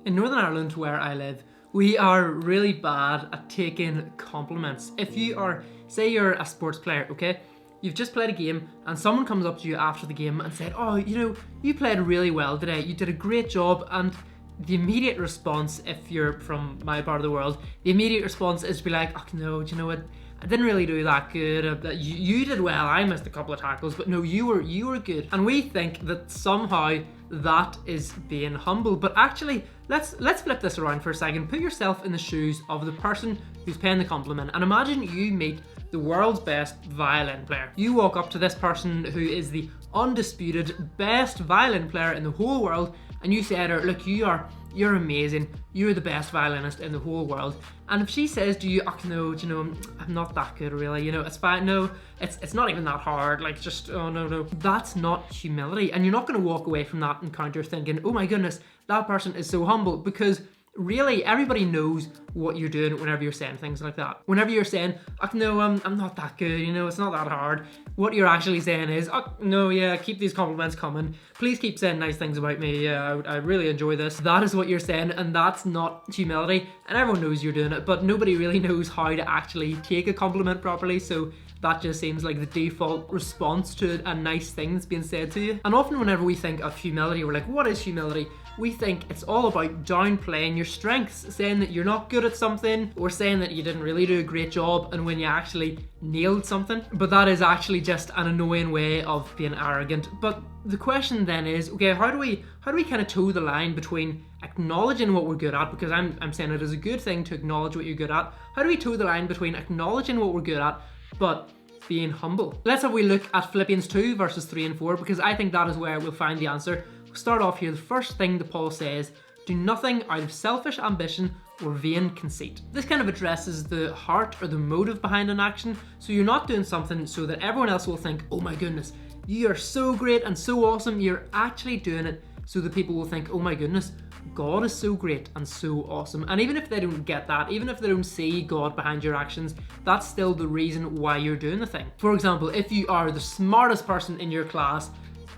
In Northern Ireland, where I live, we are really bad at taking compliments. If you are, say you're a sports player, okay? You've just played a game and someone comes up to you after the game and said, oh, you played really well today. You did a great job. And the immediate response, if you're from my part of the world, the immediate response is to be like, oh no, do you know what? I didn't really do that good. You did well. I missed a couple of tackles, but no, you were good. And we think that somehow that is being humble. But actually, let's flip this around for a second. Put yourself in the shoes of the person who's paying the compliment, and imagine you meet the world's best violin player. You walk up to this person who is the undisputed best violin player in the whole world, and you say to her, look, you're amazing. You're the best violinist in the whole world. And if she says to you, oh no, I'm not that good really, it's fine. No, it's not even that hard. Like just, oh no. That's not humility. And you're not going to walk away from that encounter thinking, oh my goodness, that person is so humble, because really, everybody knows what you're doing whenever you're saying things like that. Whenever you're saying, oh no, I'm not that good, it's not that hard. What you're actually saying is, oh no, yeah, keep these compliments coming. Please keep saying nice things about me. Yeah, I really enjoy this. That is what you're saying, and that's not humility. And everyone knows you're doing it, but nobody really knows how to actually take a compliment properly. So that just seems like the default response to a nice thing that's being said to you. And often whenever we think of humility, we're like, what is humility? We think it's all about downplaying your strengths, saying that you're not good at something, or saying that you didn't really do a great job and when you actually nailed something. But that is actually just an annoying way of being arrogant. But the question then is, okay, how do we kind of toe the line between acknowledging what we're good at, because I'm saying it is a good thing to acknowledge what you're good at. How do we toe the line between acknowledging what we're good at but being humble? Let's have a wee look at Philippians 2 verses 3 and 4, because I think that is where we'll find the answer. We'll start off here. The first thing that Paul says, do nothing out of selfish ambition or vain conceit. This kind of addresses the heart or the motive behind an action. So you're not doing something so that everyone else will think, oh my goodness, you are so great and so awesome. You're actually doing it so that people will think, oh my goodness, God is so great and so awesome. And even if they don't get that, even if they don't see God behind your actions, that's still the reason why you're doing the thing. For example, if you are the smartest person in your class,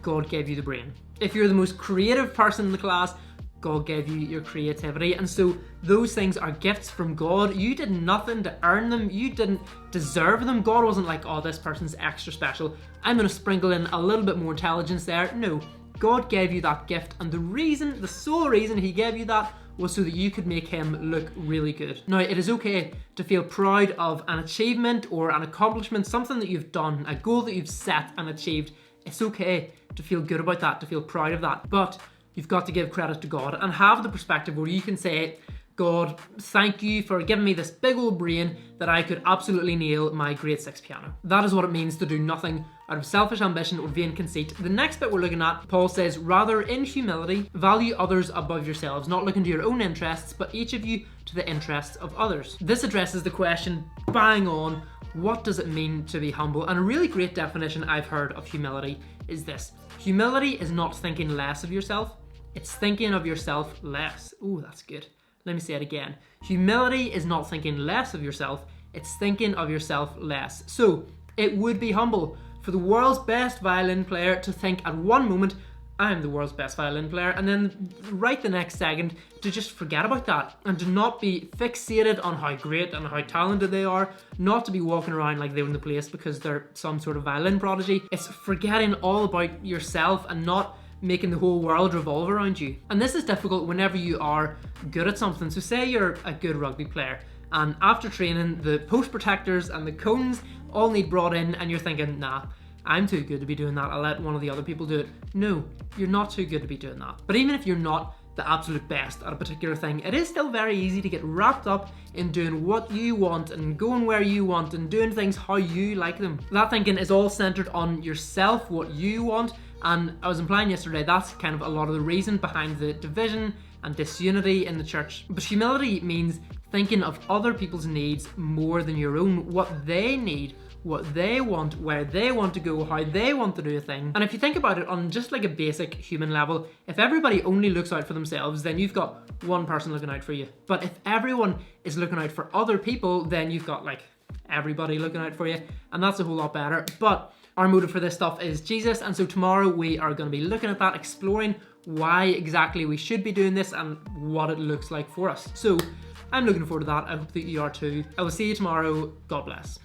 God gave you the brain. If you're the most creative person in the class, God gave you your creativity. And so those things are gifts from God. You did nothing to earn them. You didn't deserve them. God wasn't like, oh, this person's extra special, I'm going to sprinkle in a little bit more intelligence there. No, God gave you that gift, and the sole reason he gave you that was so that you could make him look really good. Now, it is okay to feel proud of an achievement or an accomplishment, something that you've done, a goal that you've set and achieved. It's okay to feel good about that, to feel proud of that, but you've got to give credit to God and have the perspective where you can say, God, thank you for giving me this big old brain that I could absolutely nail my grade 6 piano. That is what it means to do nothing out of selfish ambition or vain conceit. The next bit we're looking at, Paul says, rather in humility, value others above yourselves, not looking to your own interests, but each of you to the interests of others. This addresses the question, bang on, what does it mean to be humble? And a really great definition I've heard of humility is this. Humility is not thinking less of yourself, it's thinking of yourself less. Ooh, that's good. Let me say it again. Humility is not thinking less of yourself, it's thinking of yourself less. So it would be humble for the world's best violin player to think at one moment, I'm the world's best violin player, and then right the next second to just forget about that and to not be fixated on how great and how talented they are, not to be walking around like they own the place because they're some sort of violin prodigy. It's forgetting all about yourself and not making the whole world revolve around you. And this is difficult whenever you are good at something. So say you're a good rugby player and after training, the post protectors and the cones all need brought in and you're thinking, nah, I'm too good to be doing that, I'll let one of the other people do it. No, you're not too good to be doing that. But even if you're not the absolute best at a particular thing, it is still very easy to get wrapped up in doing what you want and going where you want and doing things how you like them. That thinking is all centered on yourself, what you want. And I was implying yesterday, that's kind of a lot of the reason behind the division and disunity in the church. But humility means thinking of other people's needs more than your own, what they need, what they want, where they want to go, how they want to do a thing. And if you think about it on just like a basic human level, if everybody only looks out for themselves, then you've got one person looking out for you. But if everyone is looking out for other people, then you've got like everybody looking out for you, and that's a whole lot better. But Our motive for this stuff is Jesus, and so tomorrow we are going to be looking at that, exploring why exactly we should be doing this and what it looks like for us. So I'm looking forward to that. I hope that you are too. I will see you tomorrow. God bless.